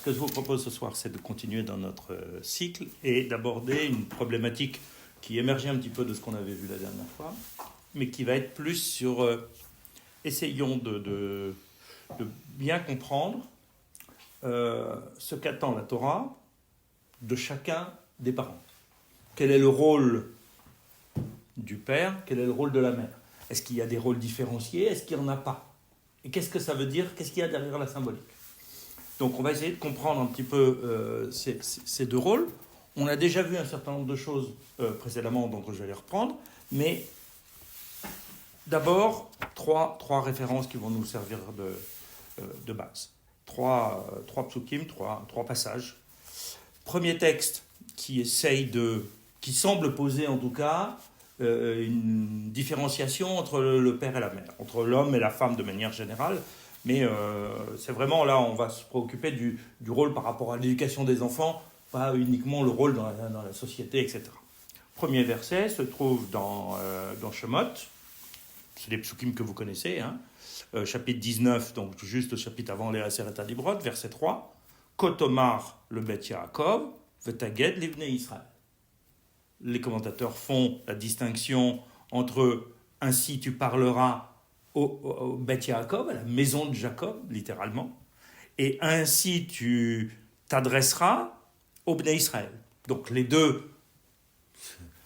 Ce que je vous propose ce soir, c'est de continuer dans notre cycle et d'aborder une problématique qui émergeait un petit peu de ce qu'on avait vu la dernière fois, mais qui va être plus sur... essayons de bien comprendre ce qu'attend la Torah de chacun des parents. Quel est le rôle du père? Quel est le rôle de la mère? Est-ce qu'il y a des rôles différenciés? Est-ce qu'il n'y en a pas? Et qu'est-ce que ça veut dire? Qu'est-ce qu'il y a derrière la symbolique? Donc on va essayer de comprendre un petit peu ces deux rôles. On a déjà vu un certain nombre de choses précédemment, donc je vais les reprendre. Mais d'abord, trois références qui vont nous servir de base. Trois psukim, trois passages. Premier texte qui semble poser en tout cas une différenciation entre le père et la mère, entre l'homme et la femme de manière générale. Mais c'est vraiment là, on va se préoccuper du rôle par rapport à l'éducation des enfants, pas uniquement le rôle dans la société, etc. Premier verset se trouve dans Shemot, c'est des psukim que vous connaissez, hein, chapitre 19, donc juste le chapitre avant les Aseret Adibrot, verset 3, Kotomar le Bet Yaakov, Vetaged l'Ivnei Israël. Les commentateurs font la distinction entre ainsi tu parleras au Bet Yaakov, à la maison de Jacob, littéralement, et ainsi tu t'adresseras au Bnei Israël. Donc les deux,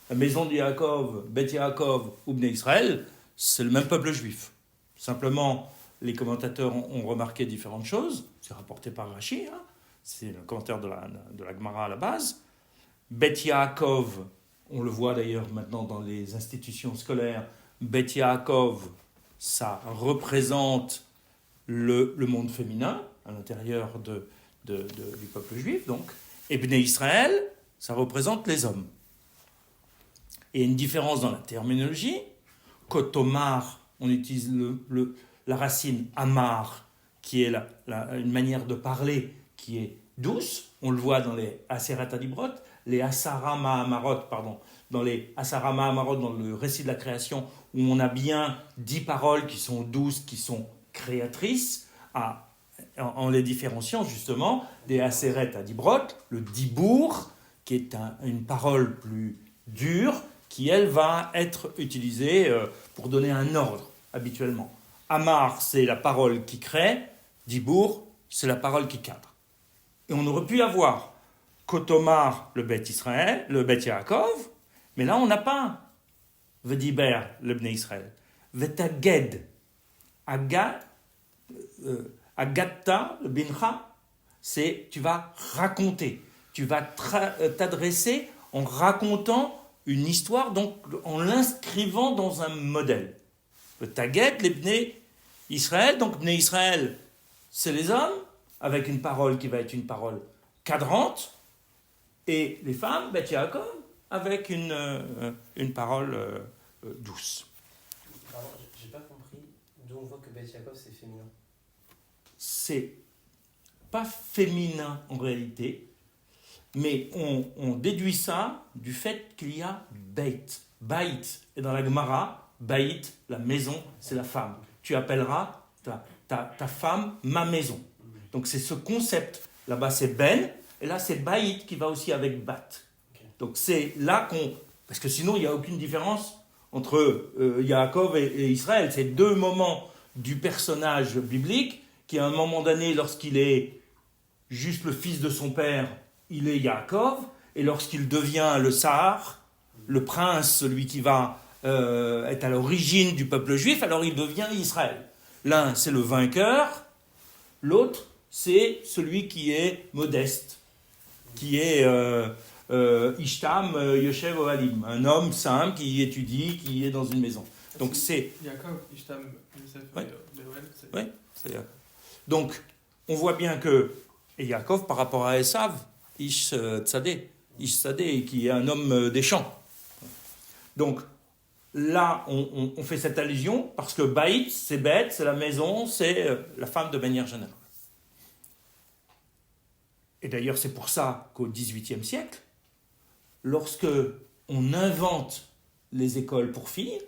la maison de Yaakov, Bet Yaakov ou Bnei Israël, c'est le même peuple juif. Simplement, les commentateurs ont remarqué différentes choses. C'est rapporté par Rashi, hein. C'est le commentaire de la Gemara à la base. Bet Yaakov, on le voit d'ailleurs maintenant dans les institutions scolaires, Bet Yaakov, ça représente le monde féminin à l'intérieur du peuple juif, donc. Et Bnei Israël, ça représente les hommes. Et une différence dans la terminologie. Kotomar, on utilise la racine amar, qui est une manière de parler qui est douce. On le voit dans les Aseret Adibrot, les Asara Mahamarot, dans les Asara Mahamarot, dans le récit de la création, où on a bien 10 paroles qui sont douces, qui sont créatrices, en les différenciant justement des Aseret Adibrot, le Dibour, qui est une parole plus dure, qui, elle, va être utilisée pour donner un ordre, habituellement. Amar, c'est la parole qui crée. Dibour, c'est la parole qui cadre. Et on aurait pu avoir Kotomar, le Bet Israël, le Bet Yaakov, mais là, on n'a pas Vediber, le Bnei Israël. Vetaged, Agatta, le Bincha, c'est tu vas raconter. Tu vas t'adresser en racontant une histoire, donc en l'inscrivant dans un modèle. Le Taguet, les Bnei Israël, donc Bnei Israël, c'est les hommes, avec une parole qui va être une parole cadrante, et les femmes, Bet Yaakov, avec une parole douce. Pardon, j'ai pas compris d'où on voit que Bet Yaakov c'est féminin. C'est pas féminin en réalité, mais on déduit ça du fait qu'il y a Beit. Beit, et dans la Gemara, Beit, la maison, c'est la femme. Tu appelleras ta femme ma maison. Donc c'est ce concept. Là-bas c'est Ben, et là c'est Beit qui va aussi avec Bat. Donc c'est là qu'on... Parce que sinon il n'y a aucune différence entre Yaakov et Israël. C'est deux moments du personnage biblique qui à un moment donné, lorsqu'il est juste le fils de son père, il est Yaakov, et lorsqu'il devient le Sahar, le prince, celui qui va être à l'origine du peuple juif, alors il devient Israël. L'un, c'est le vainqueur, l'autre, c'est celui qui est modeste, qui est Ishtam Yoshev Ohalim, un homme simple qui étudie, qui est dans une maison. Donc c'est... Yaakov, Ishtam, Yosef, Beoel, c'est... Oui, c'est Yaakov. Donc, on voit bien que et Yaakov, par rapport à Esav, Ish Tzadé, qui est un homme des champs. Donc, là, on fait cette allusion parce que Baït, c'est bête, c'est la maison, c'est la femme de manière générale. Et d'ailleurs, c'est pour ça qu'au XVIIIe siècle, lorsque on invente les écoles pour filles,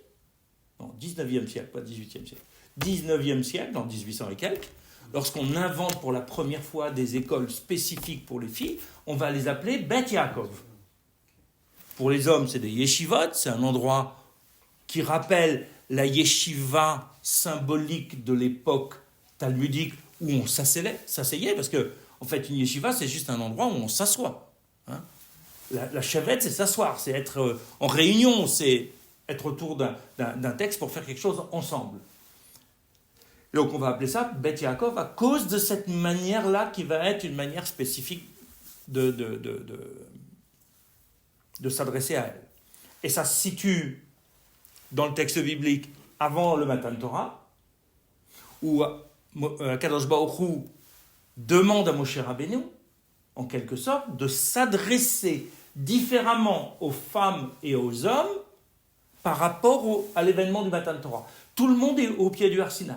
non, 19e siècle, pas 18e siècle, 19e siècle, en 1800 et quelques, lorsqu'on invente pour la première fois des écoles spécifiques pour les filles, on va les appeler Bet Yaakov. Pour les hommes, c'est des yeshivot, c'est un endroit qui rappelle la yeshiva symbolique de l'époque talmudique où on s'asseyait, parce que en fait, une yeshiva, c'est juste un endroit où on s'assoit. Hein. La chevet, c'est s'asseoir, c'est être en réunion, c'est être autour d'un texte pour faire quelque chose ensemble. Donc on va appeler ça Bet Yaakov à cause de cette manière-là qui va être une manière spécifique de s'adresser à elle. Et ça se situe dans le texte biblique avant le Matan Torah, où Kadosh Baruch Hu demande à Moshe Rabbeinu, en quelque sorte, de s'adresser différemment aux femmes et aux hommes par rapport à l'événement du Matan Torah. Tout le monde est au pied du Har Sinaï.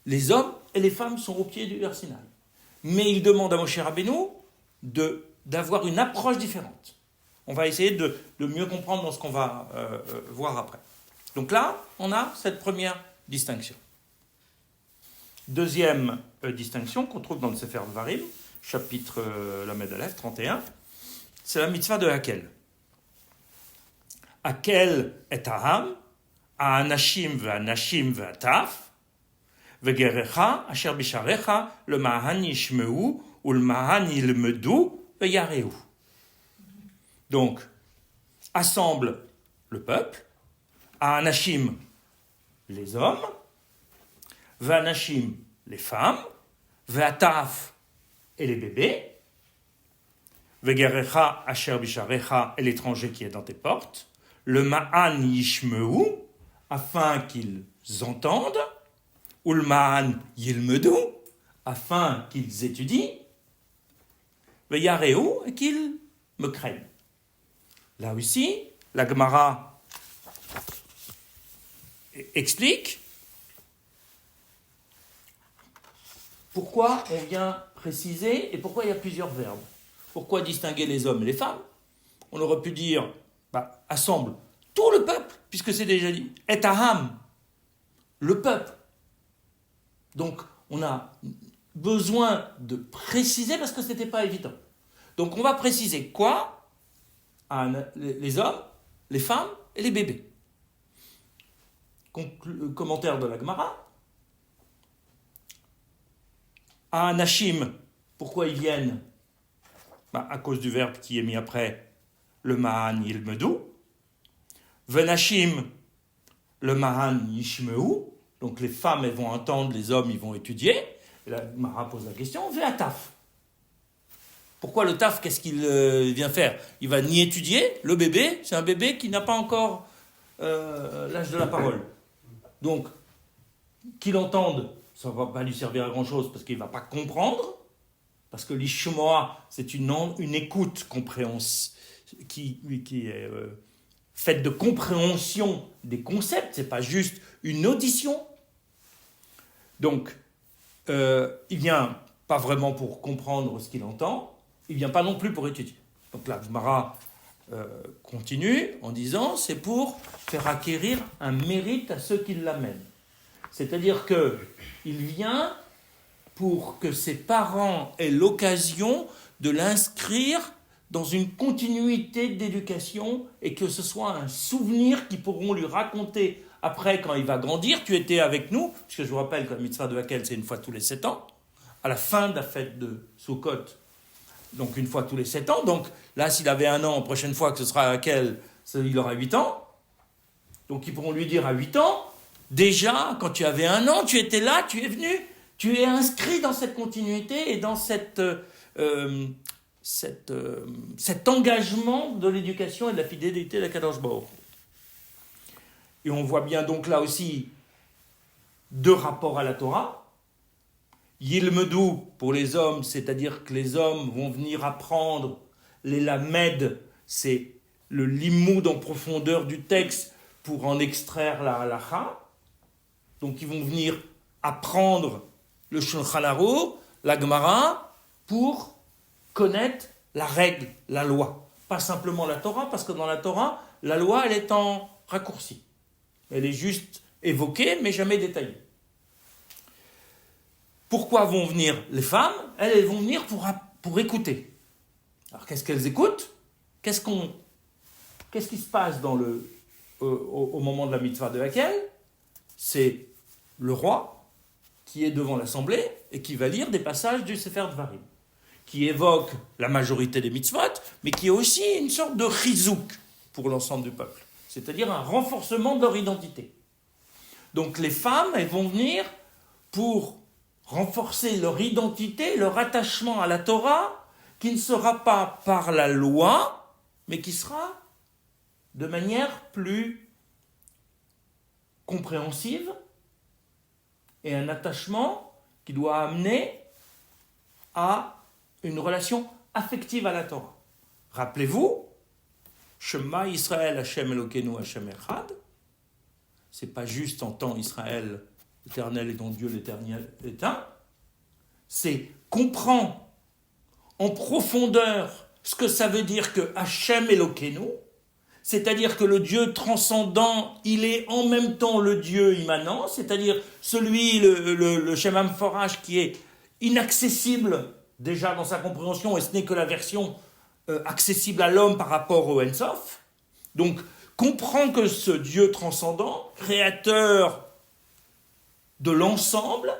Les hommes et les femmes sont au pied du Har Sinaï. Mais il demande à Moshe Rabbeinu d'avoir une approche différente. On va essayer de mieux comprendre dans ce qu'on va voir après. Donc là, on a cette première distinction. Deuxième distinction qu'on trouve dans le Sefer Dvarim, chapitre Lamed Aleph 31, c'est la mitzvah de Hakel. Hakel et Aham, Anashim ve'anashim ve'ataf, ve'gerecha asher bisharecha, le ma'han yishmeu, ou le ma'han yilmedu, ve'yareu. Donc, assemble le peuple, Anashim, les hommes, ve'anashim, les femmes, ve'ataf, et les bébés, ve'gerecha asher bisharecha, et l'étranger qui est dans tes portes, le ma'an yishmeu, afin qu'ils entendent, ou le ma'an yilmedu, afin qu'ils étudient, ve'yareu, et qu'ils me craignent. Là aussi, la Gemara explique pourquoi on vient préciser et pourquoi il y a plusieurs verbes. Pourquoi distinguer les hommes et les femmes? On aurait pu dire, assemble tout le peuple, puisque c'est déjà dit. Et aham, le peuple. Donc, on a besoin de préciser parce que ce n'était pas évident. Donc, on va préciser quoi? Les hommes, les femmes et les bébés. Commentaire de la Gemara. Anashim, pourquoi ils viennent? À cause du verbe qui est mis après, le ma'an yilmedu. Venashim, le ma'an yishmeu. Donc les femmes, elles vont entendre, les hommes, ils vont étudier. Et la Gemara pose la question, ve'ataf. Pourquoi le taf, qu'est-ce qu'il vient faire? Il va ni étudier, le bébé, c'est un bébé qui n'a pas encore l'âge de la parole. Donc, qu'il entende, ça ne va pas lui servir à grand-chose parce qu'il ne va pas comprendre, parce que l'ishmoa, c'est une écoute qui est faite de compréhension des concepts, ce n'est pas juste une audition. Donc, il vient pas vraiment pour comprendre ce qu'il entend, il ne vient pas non plus pour étudier. Donc la Gemara continue en disant c'est pour faire acquérir un mérite à ceux qui l'amènent. C'est-à-dire qu'il vient pour que ses parents aient l'occasion de l'inscrire dans une continuité d'éducation et que ce soit un souvenir qu'ils pourront lui raconter après quand il va grandir. Tu étais avec nous, puisque je vous rappelle que la mitzvah de Hakel, c'est une fois tous les 7 ans, à la fin de la fête de Sukkot, donc une fois tous les 7 ans. Donc là, s'il avait 1 an, la prochaine fois que ce sera à Hakel, il aura 8 ans. Donc ils pourront lui dire à 8 ans, déjà, quand tu avais 1 an, tu étais là, tu es venu, tu es inscrit dans cette continuité et dans cet engagement de l'éducation et de la fidélité de la Kadosh Baruch. Et on voit bien donc là aussi deux rapports à la Torah. Yilmedu pour les hommes, c'est-à-dire que les hommes vont venir apprendre. Les lamed, c'est le limoud en profondeur du texte pour en extraire la halacha. Donc ils vont venir apprendre le Shulchan Aruch, la Gemara, pour connaître la règle, la loi. Pas simplement la Torah, parce que dans la Torah, la loi, elle est en raccourci. Elle est juste évoquée, mais jamais détaillée. Pourquoi vont venir les femmes? Elles vont venir pour écouter. Alors qu'est-ce qu'elles écoutent? Qu'est-ce qui se passe au moment de la mitzvah de laquelle? C'est le roi qui est devant l'assemblée et qui va lire des passages du Sefer Dvarim, qui évoquent la majorité des mitzvot, mais qui est aussi une sorte de chizouk pour l'ensemble du peuple, c'est-à-dire un renforcement de leur identité. Donc les femmes, elles vont venir pour renforcer leur identité, leur attachement à la Torah, qui ne sera pas par la loi, mais qui sera de manière plus compréhensive et un attachement qui doit amener à une relation affective à la Torah. Rappelez-vous, Shema Israël Hashem Elokeinu Hashem Echad, c'est pas juste entendre Israël, l'Éternel est ton Dieu, l'Éternel est un, c'est comprendre en profondeur ce que ça veut dire que Hashem Elokeinu, c'est-à-dire que le Dieu transcendant, il est en même temps le Dieu immanent, c'est-à-dire celui, le Shem Hamforach, qui est inaccessible déjà dans sa compréhension, et ce n'est que la version accessible à l'homme par rapport au Ein Sof. Donc, comprend que ce Dieu transcendant, créateur de l'ensemble,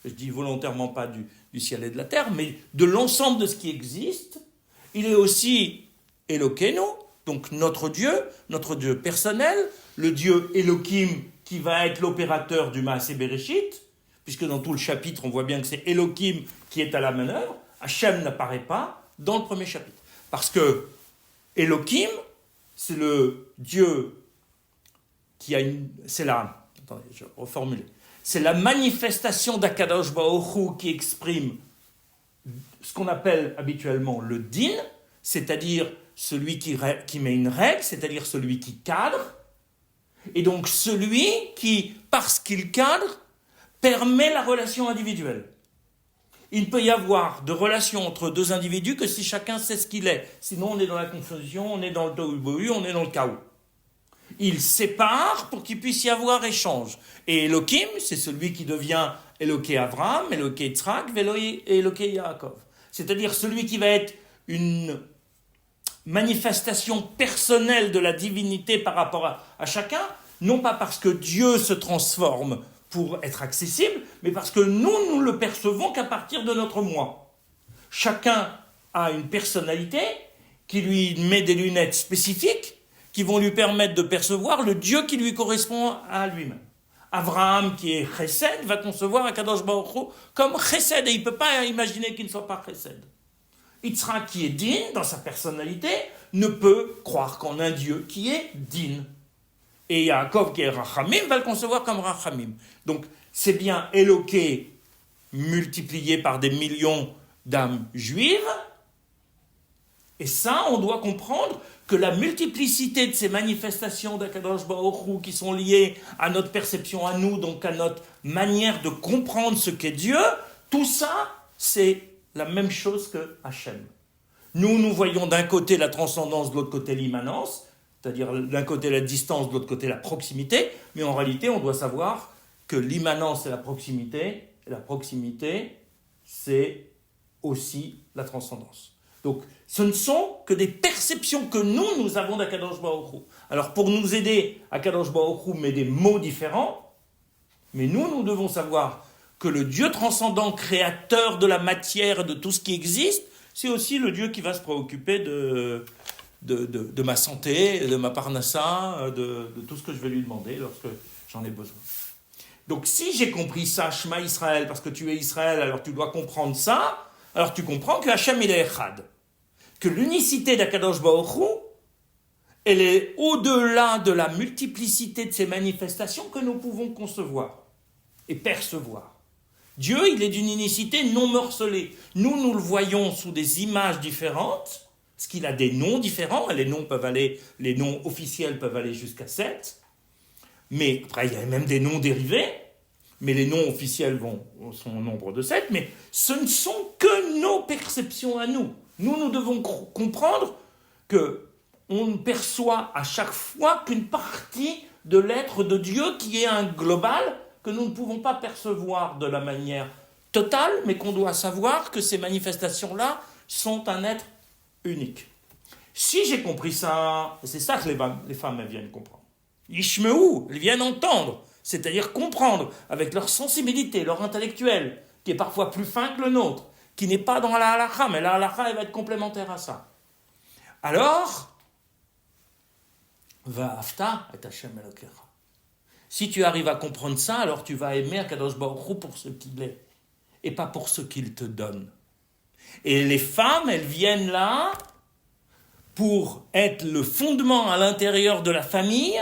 je dis volontairement pas du ciel et de la terre, mais de l'ensemble de ce qui existe, il est aussi Elokeinu, donc notre Dieu personnel, le Dieu Elohim qui va être l'opérateur du Maaseh Bereshit, puisque dans tout le chapitre, on voit bien que c'est Elohim qui est à la manœuvre. Hachem n'apparaît pas dans le premier chapitre. Parce que Elohim, c'est le Dieu qui a une... C'est la... Attendez, je vais reformuler. C'est la manifestation d'Akadosh Baruch Hu qui exprime ce qu'on appelle habituellement le din, c'est-à-dire celui qui met une règle, c'est-à-dire celui qui cadre, et donc celui qui, parce qu'il cadre, permet la relation individuelle. Il ne peut y avoir de relation entre deux individus que si chacun sait ce qu'il est. Sinon, on est dans la confusion, on est dans le tohu-bohu, on est dans le chaos. Il sépare pour qu'il puisse y avoir échange. Et Elohim, c'est celui qui devient Eloké Avraham, Eloké Yitzhak, et Eloké Yaakov. C'est-à-dire celui qui va être une manifestation personnelle de la divinité par rapport à chacun, non pas parce que Dieu se transforme pour être accessible, mais parce que nous le percevons qu'à partir de notre moi. Chacun a une personnalité qui lui met des lunettes spécifiques qui vont lui permettre de percevoir le Dieu qui lui correspond à lui-même. Abraham, qui est Chesed, va concevoir Akadosh Baruch Hu comme Chesed, et il ne peut pas imaginer qu'il ne soit pas Chesed. Yitzhak, qui est Din, dans sa personnalité, ne peut croire qu'en un Dieu qui est Din. Et Yaakov, qui est Rachamim, va le concevoir comme Rachamim. Donc, c'est bien Eloké multiplié par des millions d'âmes juives. Et ça, on doit comprendre que la multiplicité de ces manifestations d'Akadosh Baruch Hu qui sont liées à notre perception à nous, donc à notre manière de comprendre ce qu'est Dieu, tout ça, c'est la même chose que Hachem. Nous voyons d'un côté la transcendance, de l'autre côté l'immanence, c'est-à-dire d'un côté la distance, de l'autre côté la proximité, mais en réalité, on doit savoir que l'immanence, c'est la proximité, et la proximité, c'est aussi la transcendance. Donc, ce ne sont que des perceptions que nous avons d'Akadosh Baruch Hu. Alors, pour nous aider, Akadosh Baruch Hu met des mots différents, mais nous devons savoir que le Dieu transcendant, créateur de la matière et de tout ce qui existe, c'est aussi le Dieu qui va se préoccuper de ma santé, de ma parnassa, de tout ce que je vais lui demander lorsque j'en ai besoin. Donc, si j'ai compris ça, Shema Israël, parce que tu es Israël, alors tu dois comprendre ça, alors tu comprends que Hachem il est Echad, que l'unicité d'Akadosh Baruch Hu, elle est au-delà de la multiplicité de ces manifestations que nous pouvons concevoir et percevoir. Dieu, il est d'une unicité non morcelée. Nous le voyons sous des images différentes, parce qu'il a des noms différents, les noms officiels peuvent aller jusqu'à 7, mais après il y a même des noms dérivés, mais les noms officiels sont au nombre de 7, mais ce ne sont que nos perceptions à nous. Nous devons comprendre qu'on ne perçoit à chaque fois qu'une partie de l'être de Dieu qui est un global que nous ne pouvons pas percevoir de la manière total, mais qu'on doit savoir que ces manifestations-là sont un être unique. Si j'ai compris ça, et c'est ça que les femmes elles viennent comprendre. Ishmeou, elles viennent entendre, c'est-à-dire comprendre avec leur sensibilité, leur intellectuel, qui est parfois plus fin que le nôtre, qui n'est pas dans la halakha, mais la halakha elle va être complémentaire à ça. Alors, Va'afta et Hashem Elokecha. Si tu arrives à comprendre ça, alors tu vas aimer Akadosh Baruch Hu pour ce qu'il est, et pas pour ce qu'il te donne. Et les femmes, elles viennent là pour être le fondement à l'intérieur de la famille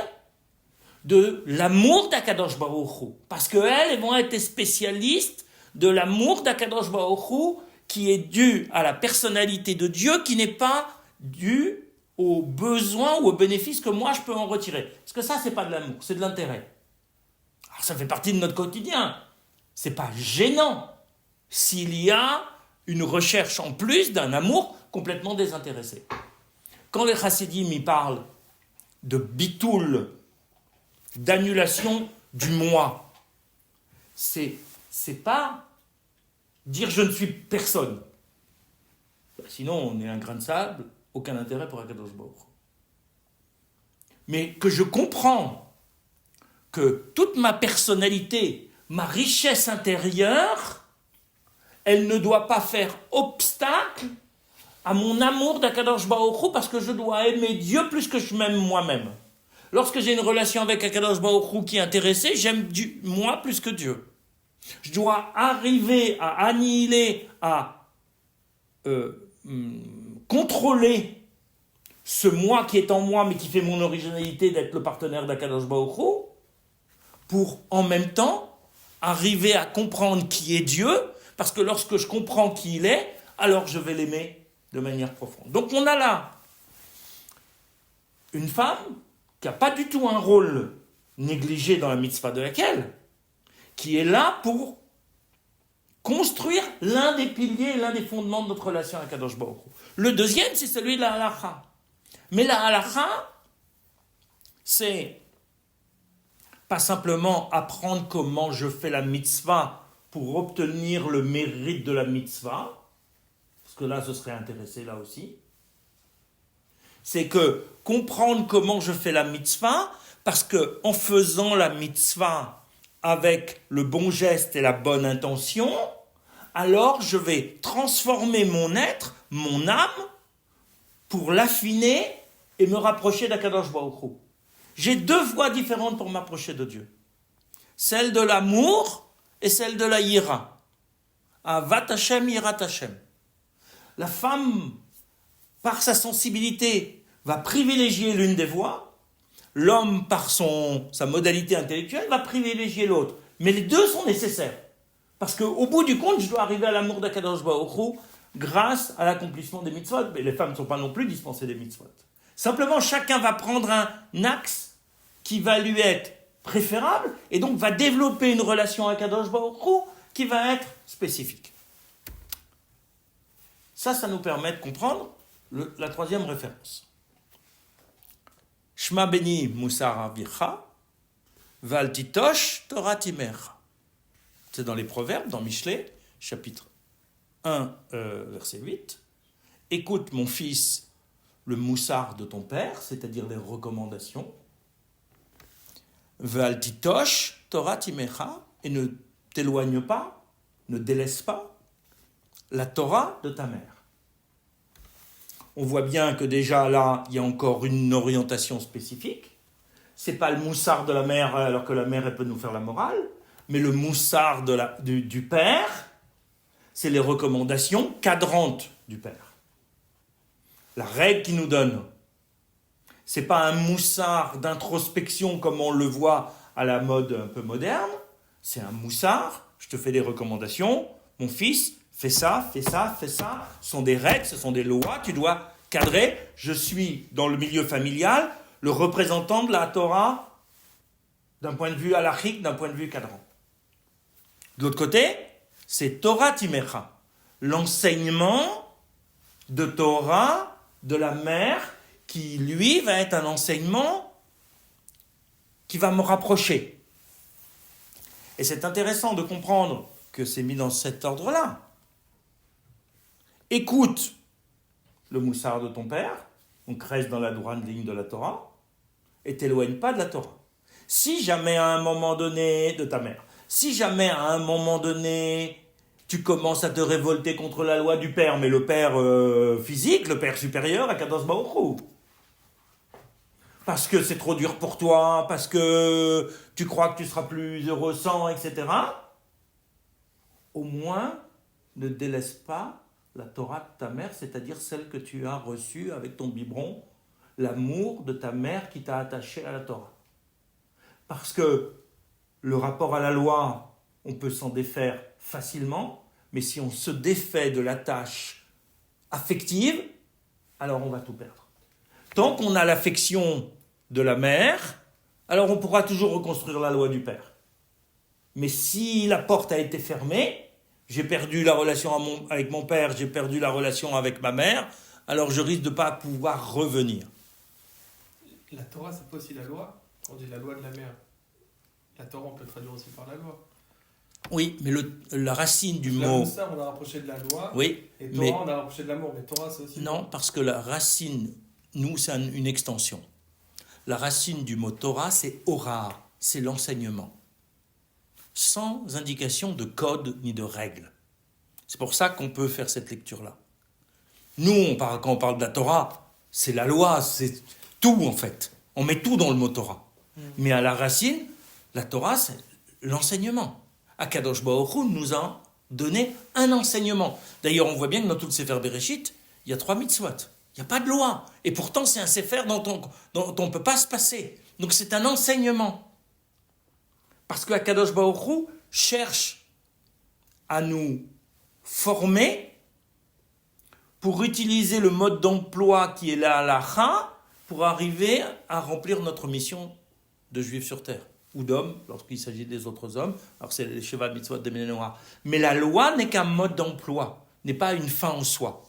de l'amour d'Akadosh Baruch Hu. Parce qu'elles, elles vont être des spécialistes de l'amour d'Akadosh Baruch Hu qui est dû à la personnalité de Dieu, qui n'est pas dû aux besoins ou aux bénéfices que moi je peux en retirer. Parce que ça, c'est pas de l'amour, c'est de l'intérêt. Alors ça fait partie de notre quotidien. C'est pas gênant s'il y a une recherche en plus d'un amour complètement désintéressé. Quand les chassidim y parlent de bitoul, d'annulation du moi, c'est pas dire je ne suis personne. Sinon, on est un grain de sable, aucun intérêt pour Akadosh Baruch Hu. Mais que je comprends que toute ma personnalité, ma richesse intérieure, elle ne doit pas faire obstacle à mon amour d'Akadosh Baruch Hu parce que je dois aimer Dieu plus que je m'aime moi-même. Lorsque j'ai une relation avec Akadosh Baruch Hu qui est intéressée, j'aime moi plus que Dieu. Je dois arriver à annihiler, à contrôler ce moi qui est en moi mais qui fait mon originalité d'être le partenaire d'Akadosh Baruch Hu pour en même temps arriver à comprendre qui est Dieu, parce que lorsque je comprends qui il est, alors je vais l'aimer de manière profonde. Donc on a là une femme qui n'a pas du tout un rôle négligé dans la mitzvah de laquelle, qui est là pour construire l'un des piliers, l'un des fondements de notre relation avec Kadosh Baruch Hu. Le deuxième, c'est celui de la halakha. Mais la halakha, c'est pas simplement apprendre comment je fais la mitzvah pour obtenir le mérite de la mitzvah, parce que là, ce serait intéressé là aussi. C'est que comprendre comment je fais la mitzvah, parce que en faisant la mitzvah avec le bon geste et la bonne intention, alors je vais transformer mon être, mon âme, pour l'affiner et me rapprocher d'Akadosh Baruch Hu. J'ai deux voies différentes pour m'approcher de Dieu. Celle de l'amour et celle de la yira. Avat Hashem, yirat Hashem. La femme, par sa sensibilité, va privilégier l'une des voies. L'homme, par sa modalité intellectuelle, va privilégier l'autre. Mais les deux sont nécessaires. Parce qu'au bout du compte, je dois arriver à l'amour d'Akadosh Baruch Hu grâce à l'accomplissement des mitzvot. Mais les femmes ne sont pas non plus dispensées des mitzvot. Simplement, chacun va prendre un axe qui va lui être préférable et donc va développer une relation avec Akadosh Baruch Hu qui va être spécifique. Ça nous permet de comprendre la troisième référence. Shma beni musar avicha, val titosh Torah timecha. C'est dans les Proverbes, dans Michelet, chapitre 1, verset 8. Écoute, mon fils, le moussard de ton père, c'est-à-dire les recommandations. Val titosh Torah timecha, et ne t'éloigne pas, ne délaisse pas la Torah de ta mère. On voit bien que déjà là, il y a encore une orientation spécifique. C'est pas le moussard de la mère, alors que la mère, elle peut nous faire la morale, mais le moussard du père, c'est les recommandations cadrantes du père. La règle qu'il nous donne. C'est pas un moussard d'introspection comme on le voit à la mode un peu moderne. C'est un moussard, je te fais des recommandations, mon fils, fais ça, fais ça, fais ça. Ce sont des règles, ce sont des lois, tu dois cadrer. Je suis dans le milieu familial, le représentant de la Torah d'un point de vue halachique, d'un point de vue cadrant. De l'autre côté, c'est Torah Timecha, l'enseignement de Torah de la mère qui, lui, va être un enseignement qui va me rapprocher. Et c'est intéressant de comprendre que c'est mis dans cet ordre-là. Écoute le moussard de ton père, donc reste dans la droite ligne de la Torah, et t'éloigne pas de la Torah. Si jamais à un moment donné, de ta mère, si jamais à un moment donné, tu commences à te révolter contre la loi du père, mais le père physique, le père supérieur, à Kadosh Baruch Hu, parce que c'est trop dur pour toi, parce que tu crois que tu seras plus heureux sans, etc., au moins, ne délaisse pas la Torah de ta mère, c'est-à-dire celle que tu as reçue avec ton biberon, l'amour de ta mère qui t'a attaché à la Torah. Parce que le rapport à la loi, on peut s'en défaire facilement, mais si on se défait de la tâche affective, alors on va tout perdre. Tant qu'on a l'affection de la mère, alors on pourra toujours reconstruire la loi du père. Mais si la porte a été fermée, j'ai perdu la relation avec mon père, j'ai perdu la relation avec ma mère, alors je risque de ne pas pouvoir revenir. La Torah, c'est pas aussi la loi. On dit la loi de la mère. La Torah, on peut le traduire aussi par la loi. Oui, mais la racine du La mot... Moussa, on a rapproché de la loi. Oui, Et Torah, on a rapproché de l'amour. Mais Torah, c'est aussi... Non, parce que la racine, nous, c'est une extension. La racine du mot Torah, c'est Ora, c'est l'enseignement. Sans indication de code ni de règle. C'est pour ça qu'on peut faire cette lecture-là. Nous, quand on parle de la Torah, c'est la loi, c'est tout en fait. On met tout dans le mot Torah. Mais à la racine, la Torah, c'est l'enseignement. Akadosh Baruch Hu nous a donné un enseignement. D'ailleurs, on voit bien que dans tout le Sefer Bereshit, il y a 3 mitzvot. Il n'y a pas de loi. Et pourtant, c'est un Sefer dont on ne peut pas se passer. Donc c'est un enseignement. Parce que Akadosh Baruch Hu cherche à nous former pour utiliser le mode d'emploi qui est la halacha pour arriver à remplir notre mission de juifs sur terre, ou d'hommes, lorsqu'il s'agit des autres hommes. Alors c'est les Sheva Mitzvot de Ménénoa. Mais la loi n'est qu'un mode d'emploi, n'est pas une fin en soi.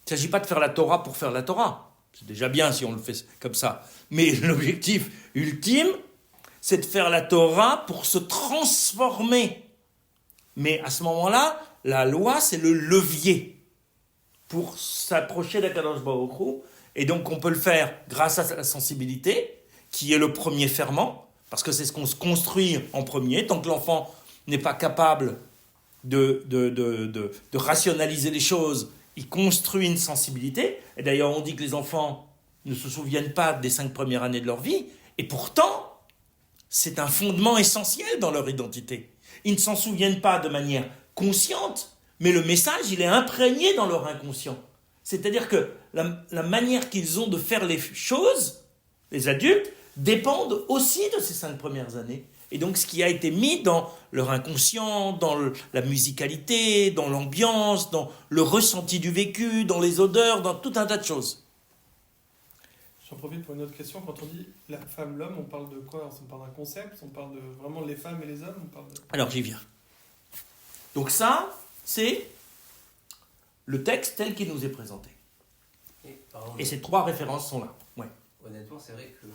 Il ne s'agit pas de faire la Torah pour faire la Torah. C'est déjà bien si on le fait comme ça. Mais l'objectif ultime, c'est de faire la Torah pour se transformer. Mais à ce moment-là, la loi, c'est le levier pour s'approcher d'Akadosh Baruch Hu. Et donc, on peut le faire grâce à la sensibilité, qui est le premier ferment, parce que c'est ce qu'on se construit en premier. Tant que l'enfant n'est pas capable de rationaliser les choses, il construit une sensibilité. Et d'ailleurs, on dit que les enfants ne se souviennent pas des 5 premières années de leur vie. Et pourtant, c'est un fondement essentiel dans leur identité. Ils ne s'en souviennent pas de manière consciente, mais le message, il est imprégné dans leur inconscient. C'est-à-dire que la manière qu'ils ont de faire les choses, les adultes, dépendent aussi de ces 5 premières années. Et donc, ce qui a été mis dans leur inconscient, dans la musicalité, dans l'ambiance, dans le ressenti du vécu, dans les odeurs, dans tout un tas de choses. J'en profite pour une autre question. Quand on dit la femme, l'homme, on parle de quoi? On parle d'un concept? On parle de vraiment les femmes et les hommes? On parle de... Alors, j'y viens. Donc ça, c'est le texte tel qu'il nous est présenté. Et ces 3 références sont là. Ouais. Honnêtement, c'est vrai que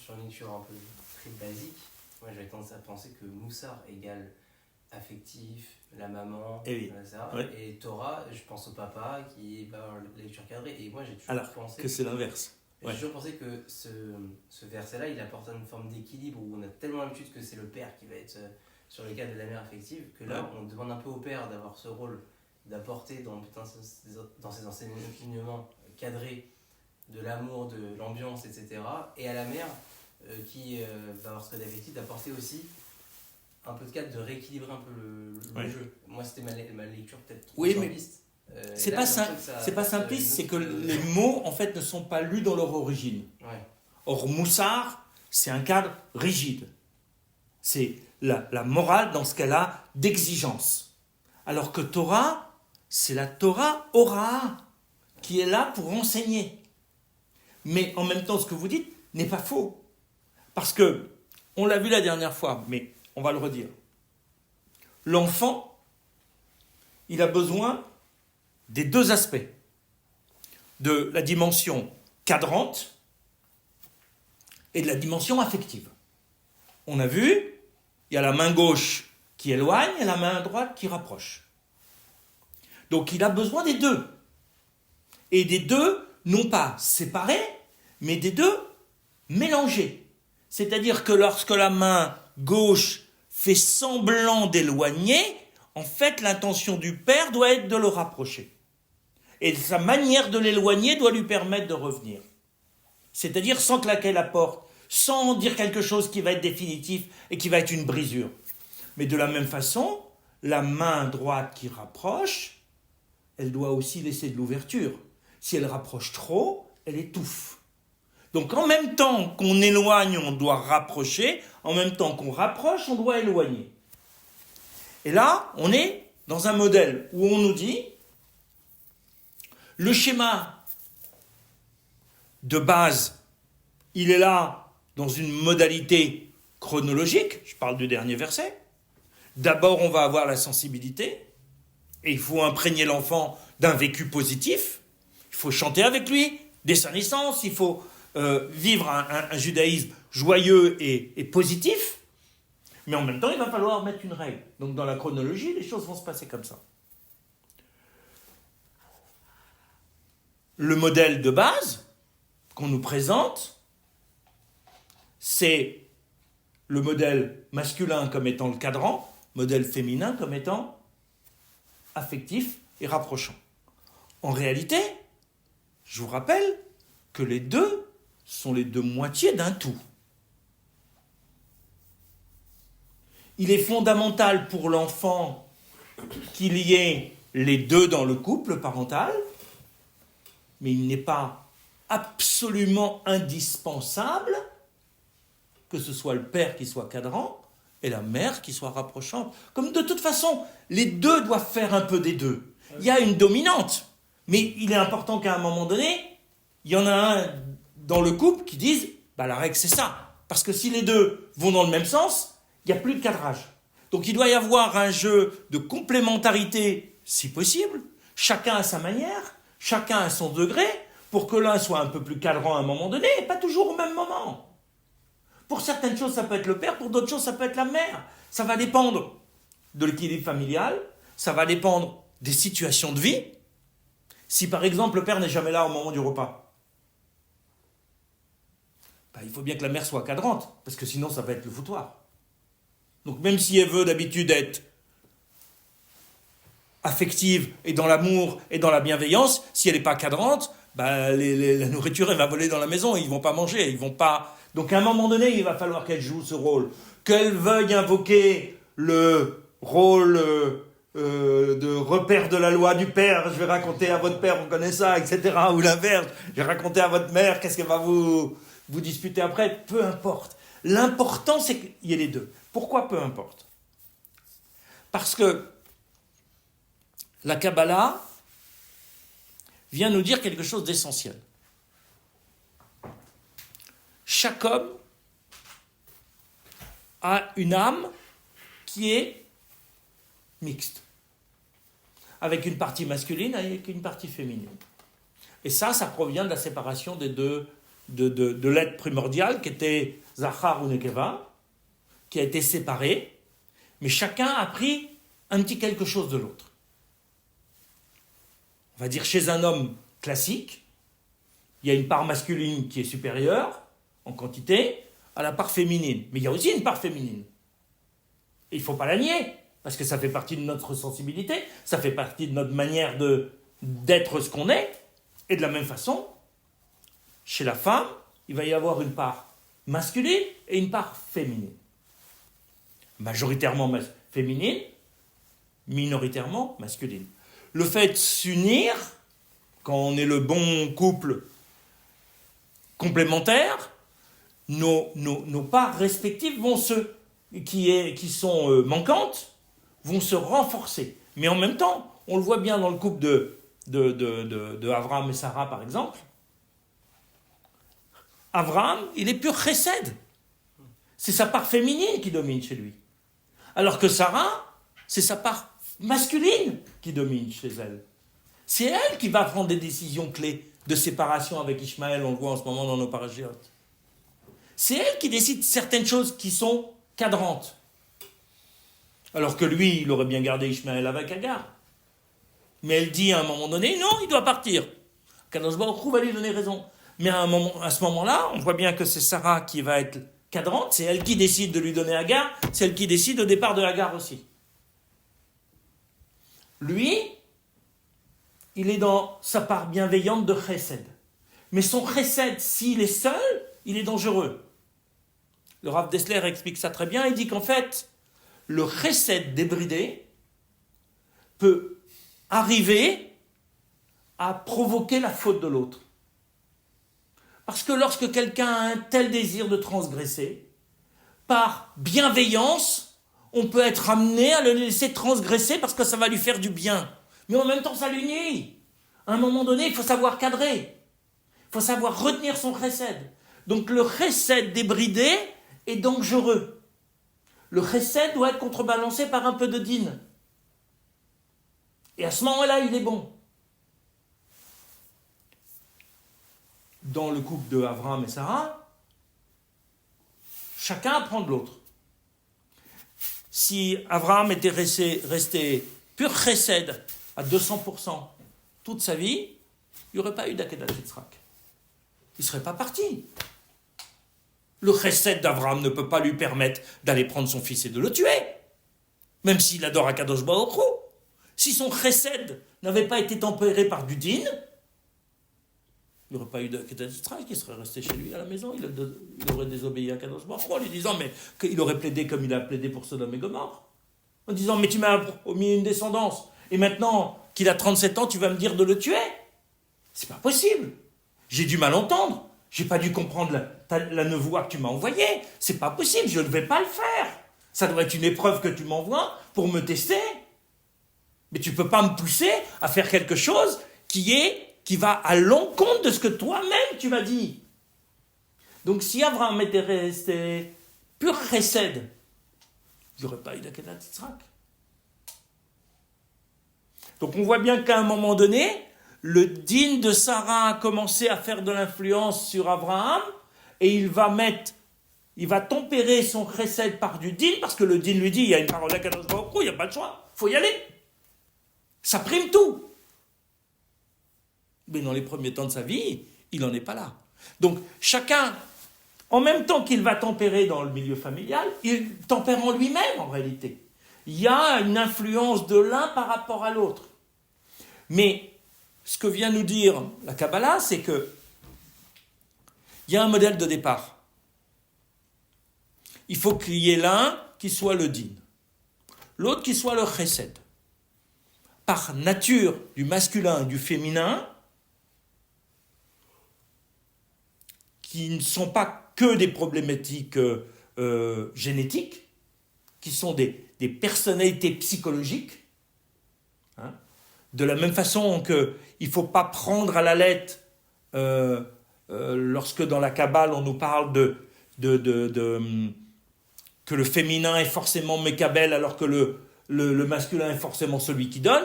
sur une lecture un peu très basique, moi j'avais tendance à penser que Moussard égale affectif, la maman, Et oui. ça, Ouais. et Torah, je pense au papa qui va avoir la lecture cadrée. Et moi j'ai toujours pensé que c'est l'inverse. Ouais. J'ai toujours pensé que ce verset-là, il apporte une forme d'équilibre où on a tellement l'habitude que c'est le père qui va être sur le cadre de la mère affective, que là, on demande un peu au père d'avoir ce rôle d'apporter dans ses enseignements cadrés de l'amour, de l'ambiance, etc. Et à la mère, qui va avoir ce code affectif, d'apporter aussi un peu de cadre, de rééquilibrer un peu le jeu. Moi, c'était ma lecture peut-être trop simpliste. C'est pas simpliste, c'est que les mots, en fait, ne sont pas lus dans leur origine. Ouais. Or, Moussard, c'est un cadre rigide. C'est la morale dans ce qu'elle a d'exigence. Alors que Torah, c'est la Torah Ora, qui est là pour enseigner. Mais en même temps, ce que vous dites n'est pas faux. Parce que, on l'a vu la dernière fois, mais on va le redire. L'enfant, il a besoin des 2 aspects. De la dimension cadrante et de la dimension affective. On a vu, il y a la main gauche qui éloigne et la main droite qui rapproche. Donc il a besoin des deux. Et des deux, non pas séparés, mais des deux mélangés. C'est-à-dire que lorsque la main gauche fait semblant d'éloigner, en fait l'intention du père doit être de le rapprocher. Et sa manière de l'éloigner doit lui permettre de revenir. C'est-à-dire sans claquer la porte, sans dire quelque chose qui va être définitif et qui va être une brisure. Mais de la même façon, la main droite qui rapproche, elle doit aussi laisser de l'ouverture. Si elle rapproche trop, elle étouffe. Donc en même temps qu'on éloigne, on doit rapprocher. En même temps qu'on rapproche, on doit éloigner. Et là, on est dans un modèle où on nous dit le schéma de base, il est là dans une modalité chronologique. Je parle du dernier verset. D'abord, on va avoir la sensibilité. Et il faut imprégner l'enfant d'un vécu positif. Il faut chanter avec lui dès sa naissance. Il faut vivre un judaïsme joyeux et positif. Mais en même temps, il va falloir mettre une règle. Donc dans la chronologie, les choses vont se passer comme ça. Le modèle de base qu'on nous présente, c'est le modèle masculin comme étant le cadran, modèle féminin comme étant affectif et rapprochant. En réalité, je vous rappelle que les deux sont les deux moitiés d'un tout. Il est fondamental pour l'enfant qu'il y ait les deux dans le couple parental, mais il n'est pas absolument indispensable que ce soit le père qui soit cadran et la mère qui soit rapprochante. Comme de toute façon, les deux doivent faire un peu des deux. Il y a une dominante, mais il est important qu'à un moment donné, il y en a un dans le couple qui dise la règle c'est ça. Parce que si les deux vont dans le même sens, il n'y a plus de cadrage. Donc il doit y avoir un jeu de complémentarité, si possible, chacun à sa manière, chacun à son degré, pour que l'un soit un peu plus cadrant à un moment donné, et pas toujours au même moment. Pour certaines choses, ça peut être le père, pour d'autres choses, ça peut être la mère. Ça va dépendre de l'équilibre familial, ça va dépendre des situations de vie. Si par exemple le père n'est jamais là au moment du repas, il faut bien que la mère soit cadrante, parce que sinon ça va être le foutoir. Donc même si elle veut d'habitude être affective et dans l'amour et dans la bienveillance, si elle n'est pas cadrante, la nourriture elle va voler dans la maison, ils ne vont pas manger, ils vont pas... Donc à un moment donné, il va falloir qu'elle joue ce rôle, qu'elle veuille invoquer le rôle de repère de la loi du père, je vais raconter à votre père, on connaît ça, etc. Ou l'inverse, je vais raconter à votre mère, qu'est-ce qu'elle va vous disputer après, peu importe. L'important, c'est qu'il y ait les deux. Pourquoi peu importe ? Parce que la Kabbalah vient nous dire quelque chose d'essentiel. Chaque homme a une âme qui est mixte, avec une partie masculine et avec une partie féminine. Et ça provient de la séparation des deux, de l'être primordial qui était Zachar ou Nekeva, qui a été séparé, mais chacun a pris un petit quelque chose de l'autre. On va dire chez un homme classique, il y a une part masculine qui est supérieure en quantité à la part féminine. Mais il y a aussi une part féminine. Et il ne faut pas la nier, parce que ça fait partie de notre sensibilité, ça fait partie de notre manière d'être ce qu'on est. Et de la même façon, chez la femme, il va y avoir une part masculine et une part féminine. Majoritairement féminine, minoritairement masculine. Le fait de s'unir, quand on est le bon couple complémentaire, nos parts respectives qui sont manquantes vont se renforcer. Mais en même temps, on le voit bien dans le couple de Abraham et Sarah, par exemple. Abraham, il est pur chesed. C'est sa part féminine qui domine chez lui. Alors que Sarah, c'est sa part masculine qui domine chez elle. C'est elle qui va prendre des décisions clés de séparation avec Ishmaël, on le voit en ce moment dans nos paragiotes. C'est elle qui décide certaines choses qui sont cadrantes. Alors que lui, il aurait bien gardé Ishmaël avec Agar. Mais elle dit à un moment donné, non, il doit partir. Kadosh Baruch Hu va lui donner raison. Mais à ce moment-là, on voit bien que c'est Sarah qui va être cadrante, c'est elle qui décide de lui donner Agar, c'est elle qui décide au départ de Agar aussi. Lui, il est dans sa part bienveillante de chesed. Mais son chesed, s'il est seul, il est dangereux. Le Rav Dessler explique ça très bien, il dit qu'en fait, le chesed débridé peut arriver à provoquer la faute de l'autre. Parce que lorsque quelqu'un a un tel désir de transgresser, par bienveillance, on peut être amené à le laisser transgresser parce que ça va lui faire du bien. Mais en même temps, ça lui nuit. À un moment donné, il faut savoir cadrer. Il faut savoir retenir son chesed. Donc le chesed débridé est dangereux. Le chesed doit être contrebalancé par un peu de din. Et à ce moment-là, il est bon. Dans le couple de Abraham et Sarah, chacun apprend de l'autre. Si Abraham était resté pur chesed à 200% toute sa vie, il n'y aurait pas eu d'Akedat Yitzhak. Il ne serait pas parti. Le chesed d'Abraham ne peut pas lui permettre d'aller prendre son fils et de le tuer, même s'il adore Akadosh Baruch Hu. Si son chesed n'avait pas été tempéré par du din, il n'y aurait pas eu d'Akedat Yitzhak, il serait resté chez lui à la maison, il aurait désobéi à Akadosh Baruch Hu en lui disant mais qu'il aurait plaidé comme il a plaidé pour Sodome et Gomorrhe, en disant mais tu m'as promis une descendance, et maintenant qu'il a 37 ans, tu vas me dire de le tuer? C'est pas possible. J'ai dû mal entendre. J'ai pas dû comprendre la nevoie que tu m'as envoyée. C'est pas possible, je ne vais pas le faire. Ça doit être une épreuve que tu m'envoies pour me tester. Mais tu peux pas me pousser à faire quelque chose qui va à l'encontre de ce que toi-même tu m'as dit. Donc si Abraham était resté pur chesed, il n'y aurait pas eu d'Akedat Yitzhak. Donc on voit bien qu'à un moment donné, le din de Sarah a commencé à faire de l'influence sur Abraham et il va tempérer son chesed par du din parce que le din lui dit il y a une parole d'Akadosh Baruch Hu, il n'y a pas de choix, il faut y aller. Ça prime tout. Mais dans les premiers temps de sa vie, il n'en est pas là. Donc chacun, en même temps qu'il va tempérer dans le milieu familial, il tempère en lui-même en réalité. Il y a une influence de l'un par rapport à l'autre. Mais ce que vient nous dire la Kabbalah, c'est que il y a un modèle de départ. Il faut qu'il y ait l'un qui soit le din, l'autre qui soit le chesed. Par nature du masculin et du féminin, qui ne sont pas que des problématiques génétiques, qui sont des personnalités psychologiques. De la même façon qu'il ne faut pas prendre à la lettre lorsque dans la Kabbale on nous parle que le féminin est forcément Mekabel alors que le masculin est forcément celui qui donne.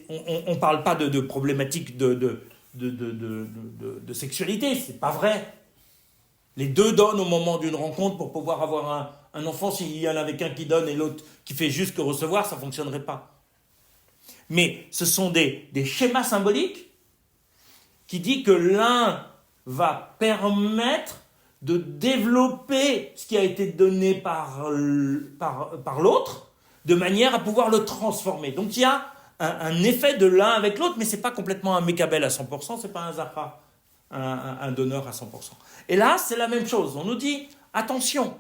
On ne parle pas de problématiques de sexualité, c'est pas vrai. Les deux donnent au moment d'une rencontre pour pouvoir avoir un enfant. S'il y en a qu'un qui donne et l'autre qui fait juste que recevoir, ça ne fonctionnerait pas. Mais ce sont des schémas symboliques qui disent que l'un va permettre de développer ce qui a été donné par l'autre, de manière à pouvoir le transformer. Donc il y a un effet de l'un avec l'autre, mais ce n'est pas complètement un Mekabel à 100%, ce n'est pas un Zahra, un donneur à 100%. Et là, c'est la même chose. On nous dit, attention,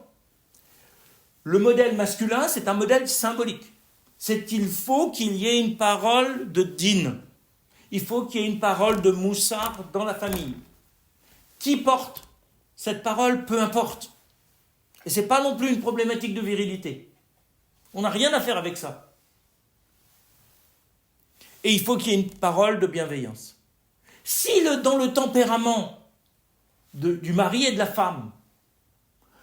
le modèle masculin, c'est un modèle symbolique. C'est qu'il faut qu'il y ait une parole de din. Il faut qu'il y ait une parole de moussard dans la famille. Qui porte cette parole, peu importe. Et ce n'est pas non plus une problématique de virilité. On n'a rien à faire avec ça. Et il faut qu'il y ait une parole de bienveillance. Si dans le tempérament du mari et de la femme,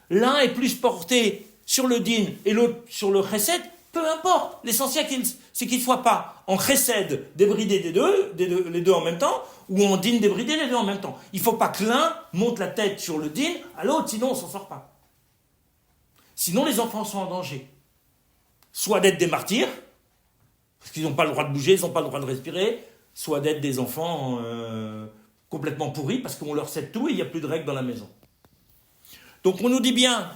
l'un est plus porté sur le din et l'autre sur le chesed, peu importe. L'essentiel, c'est qu'il ne soit pas en chesed débridé les deux en même temps, ou en din débridé les deux en même temps. Il ne faut pas que l'un monte la tête sur le din à l'autre, sinon on ne s'en sort pas. Sinon les enfants sont en danger. soit d'être des martyrs, parce qu'ils n'ont pas le droit de bouger, ils n'ont pas le droit de respirer, soit d'être des enfants complètement pourris, parce qu'on leur cède tout et il n'y a plus de règles dans la maison. Donc on nous dit bien,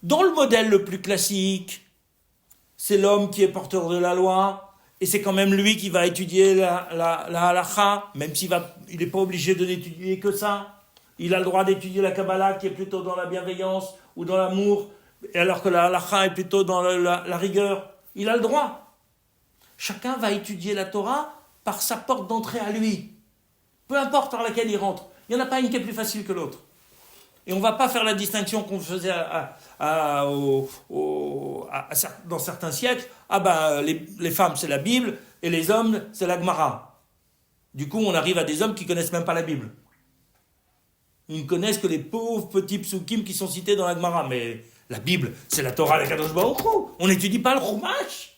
dans le modèle le plus classique, c'est l'homme qui est porteur de la loi, et c'est quand même lui qui va étudier la halakha, même s'il n'est pas obligé de n'étudier que ça. Il a le droit d'étudier la Kabbalah, qui est plutôt dans la bienveillance ou dans l'amour, alors que la halakha est plutôt dans la rigueur. Il a le droit. Chacun va étudier la Torah par sa porte d'entrée à lui. Peu importe par laquelle il rentre. Il n'y en a pas une qui est plus facile que l'autre. Et on ne va pas faire la distinction qu'on faisait dans certains siècles. Ah ben, les femmes, c'est la Bible, et les hommes, c'est la Gemara. Du coup, on arrive à des hommes qui ne connaissent même pas la Bible. Ils ne connaissent que les pauvres petits psukim qui sont cités dans la Gemara. Mais la Bible, c'est la Torah de Kadosh Baruch Hu. On n'étudie pas le Chumash.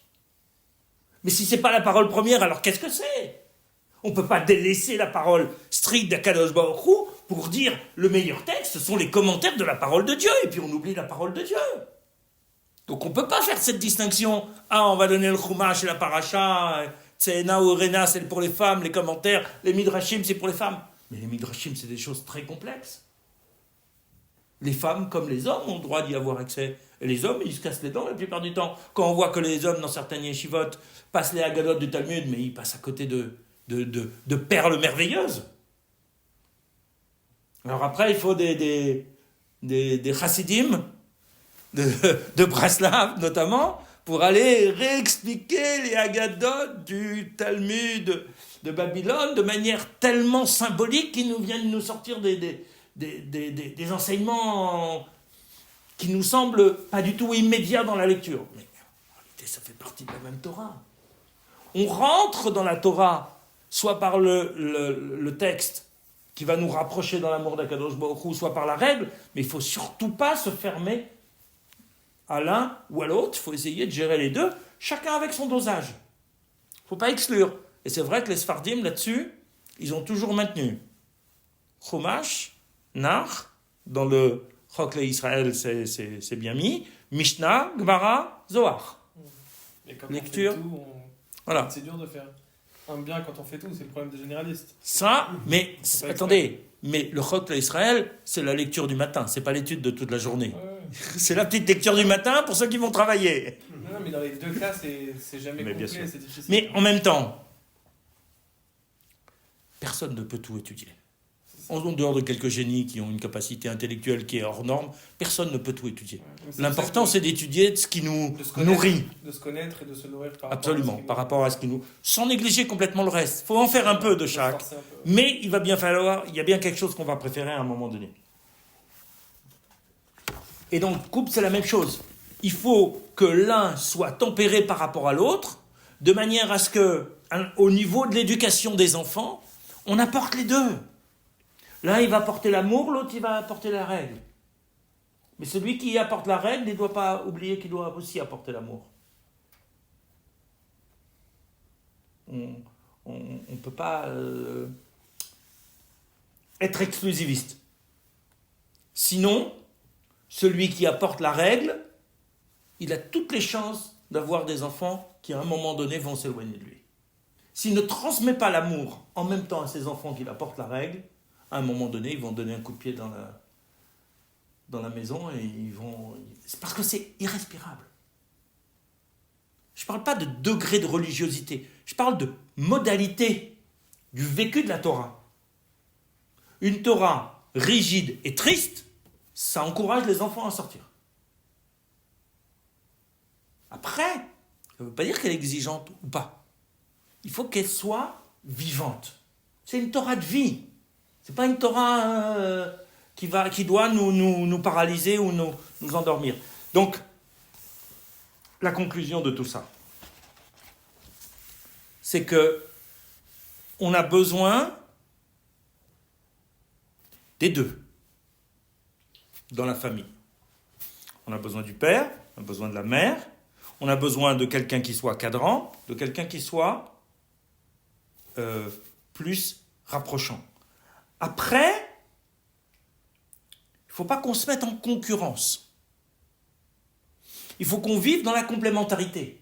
Mais si ce n'est pas la parole première, alors qu'est-ce que c'est ? On ne peut pas délaisser la parole stricte d'Akadosh Baruch Hu pour dire le meilleur texte, ce sont les commentaires de la parole de Dieu, et puis on oublie la parole de Dieu. Donc on ne peut pas faire cette distinction. Ah, on va donner le Chumash et la Paracha, Tseena ou Rena, c'est pour les femmes, les commentaires, les Midrashim, c'est pour les femmes. Mais les Midrashim, c'est des choses très complexes. Les femmes, comme les hommes, ont le droit d'y avoir accès. Et les hommes, ils se cassent les dents la plupart du temps. Quand on voit que les hommes, dans certaines yeshivot, passent les Haggadot du Talmud, mais ils passent à côté de perles merveilleuses. Alors après, il faut des chassidim de Braslav, notamment, pour aller réexpliquer les Haggadot du Talmud de Babylone de manière tellement symbolique qu'ils nous viennent nous sortir des enseignements qui nous semblent pas du tout immédiats dans la lecture. Mais en réalité, ça fait partie de la même Torah. On rentre dans la Torah, soit par le texte qui va nous rapprocher dans l'amour d'Akadosh Baruch Hu, soit par la règle, mais il ne faut surtout pas se fermer à l'un ou à l'autre. Il faut essayer de gérer les deux, chacun avec son dosage. Il ne faut pas exclure. Et c'est vrai que les Sfardim, là-dessus, ils ont toujours maintenu Chumash, Nar, dans le Chokle Israël, c'est bien mis, Mishnah, Gemara, Zohar. Et quand lecture. On fait tout, Voilà. C'est dur de faire un bien quand on fait tout, c'est le problème des généralistes. Ça, mais attendez, mais le Chokle Israël, c'est la lecture du matin, c'est pas l'étude de toute la journée. Ouais. C'est la petite lecture du matin pour ceux qui vont travailler. Non, mais dans les deux cas, c'est jamais Mais bien complet, sûr. c'est difficile. Mais en même temps, personne ne peut tout étudier. En dehors de quelques génies qui ont une capacité intellectuelle qui est hors norme, personne ne peut tout étudier. Ouais, L'important, c'est d'étudier ce qui nous de nourrit. De se connaître et de se nourrir par Absolument, rapport à par rapport à ce qui nous... Sans négliger complètement le reste. Il faut en faire un peu de chaque. Mais il y a bien quelque chose qu'on va préférer à un moment donné. Et donc, couple, c'est la même chose. Il faut que l'un soit tempéré par rapport à l'autre, de manière à ce que, au niveau de l'éducation des enfants, on apporte les deux. L'un, il va apporter l'amour, l'autre, il va apporter la règle. Mais celui qui apporte la règle, il ne doit pas oublier qu'il doit aussi apporter l'amour. On ne peut pas être exclusiviste. Sinon, celui qui apporte la règle, il a toutes les chances d'avoir des enfants qui, à un moment donné, vont s'éloigner de lui. S'il ne transmet pas l'amour en même temps à ses enfants qu'il apporte la règle, à un moment donné, ils vont donner un coup de pied dans la maison et ils vont... C'est parce que c'est irrespirable. Je ne parle pas de degré de religiosité, je parle de modalité du vécu de la Torah. Une Torah rigide et triste, ça encourage les enfants à sortir. Après, ça ne veut pas dire qu'elle est exigeante ou pas. Il faut qu'elle soit vivante. C'est une Torah de vie. Ce n'est pas une Torah qui doit nous paralyser ou nous endormir. Donc, la conclusion de tout ça, c'est que on a besoin des deux dans la famille. On a besoin du père, on a besoin de la mère, on a besoin de quelqu'un qui soit cadrant, de quelqu'un qui soit plus rapprochant. Après, il ne faut pas qu'on se mette en concurrence. Il faut qu'on vive dans la complémentarité.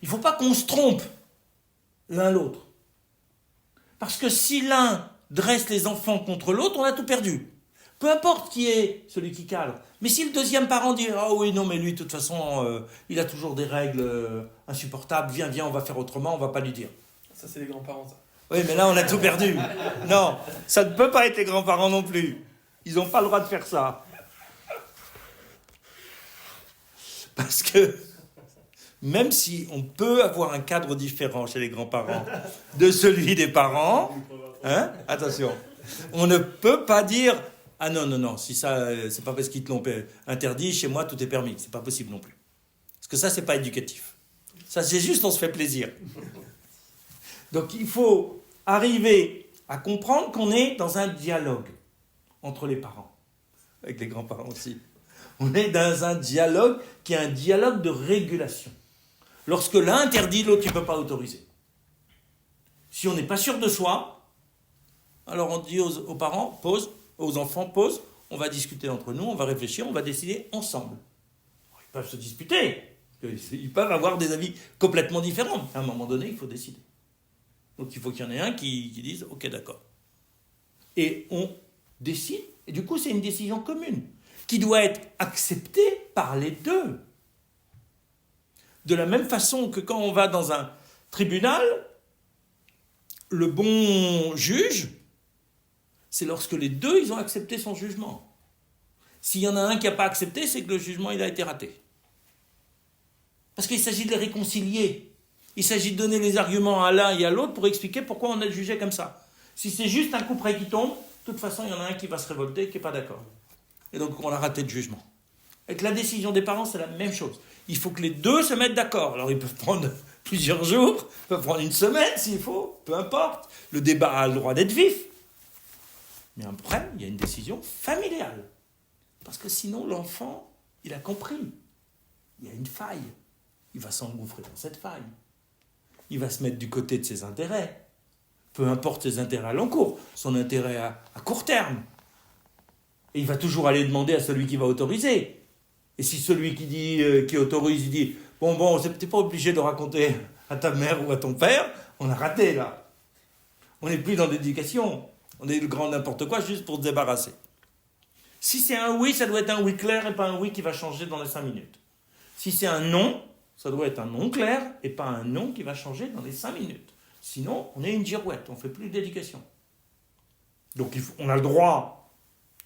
Il ne faut pas qu'on se trompe l'un l'autre. Parce que si l'un dresse les enfants contre l'autre, on a tout perdu. Peu importe qui est celui qui cadre. Mais si le deuxième parent dit « Ah oui, non, mais lui, de toute façon, il a toujours des règles insupportables. Viens, on va faire autrement, on ne va pas lui dire. » Ça, c'est les grands-parents, ça. Oui, mais là, on a tout perdu. Non, ça ne peut pas être les grands-parents non plus. Ils n'ont pas le droit de faire ça. Parce que même si on peut avoir un cadre différent chez les grands-parents de celui des parents, hein, attention, on ne peut pas dire « Ah non, si ça, c'est pas parce qu'ils te l'ont interdit, chez moi, tout est permis. » C'est pas possible non plus. Parce que ça, c'est pas éducatif. Ça, c'est juste, on se fait plaisir. Donc, il faut arriver à comprendre qu'on est dans un dialogue entre les parents, avec les grands-parents aussi. On est dans un dialogue qui est un dialogue de régulation. Lorsque l'un interdit, l'autre ne peut pas autoriser. Si on n'est pas sûr de soi, alors on dit aux parents, pause, aux enfants, pause, on va discuter entre nous, on va réfléchir, on va décider ensemble. Ils peuvent se disputer, ils peuvent avoir des avis complètement différents. À un moment donné, il faut décider. Donc il faut qu'il y en ait un qui dise « Ok, d'accord ». Et on décide, et du coup c'est une décision commune, qui doit être acceptée par les deux. De la même façon que quand on va dans un tribunal, le bon juge, c'est lorsque les deux ils ont accepté son jugement. S'il y en a un qui n'a pas accepté, c'est que le jugement il a été raté. Parce qu'il s'agit de les réconcilier. Il s'agit de donner les arguments à l'un et à l'autre pour expliquer pourquoi on a jugé comme ça. Si c'est juste un coup près qui tombe, de toute façon, il y en a un qui va se révolter, qui n'est pas d'accord. Et donc, on a raté le jugement. Avec la décision des parents, c'est la même chose. Il faut que les deux se mettent d'accord. Alors, ils peuvent prendre plusieurs jours, ils peuvent prendre une semaine s'il faut, peu importe. Le débat a le droit d'être vif. Mais après, il y a une décision familiale. Parce que sinon, l'enfant, il a compris. Il y a une faille. Il va s'engouffrer dans cette faille. Il va se mettre du côté de ses intérêts. Peu importe ses intérêts à long cours, son intérêt à court terme. Et il va toujours aller demander à celui qui va autoriser. Et si celui qui autorise, il dit « Bon, t'es pas obligé de raconter à ta mère ou à ton père, on a raté là. On n'est plus dans l'éducation. On est le grand n'importe quoi juste pour se débarrasser. » Si c'est un oui, ça doit être un oui clair et pas un oui qui va changer dans les 5 minutes. Si c'est un non, ça doit être un non clair et pas un non qui va changer dans les 5 minutes. Sinon, on est une girouette, on ne fait plus d'éducation. Donc, on a le droit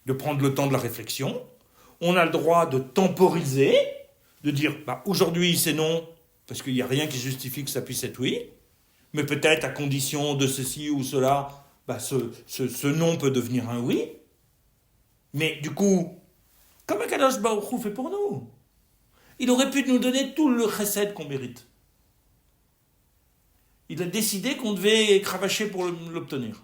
de prendre le temps de la réflexion, on a le droit de temporiser, de dire aujourd'hui c'est non, parce qu'il n'y a rien qui justifie que ça puisse être oui, mais peut-être à condition de ceci ou cela, ce non peut devenir un oui. Mais du coup, comme Akadosh Baruch Hu fait pour nous, il aurait pu nous donner tout le chesed qu'on mérite. Il a décidé qu'on devait cravacher pour l'obtenir.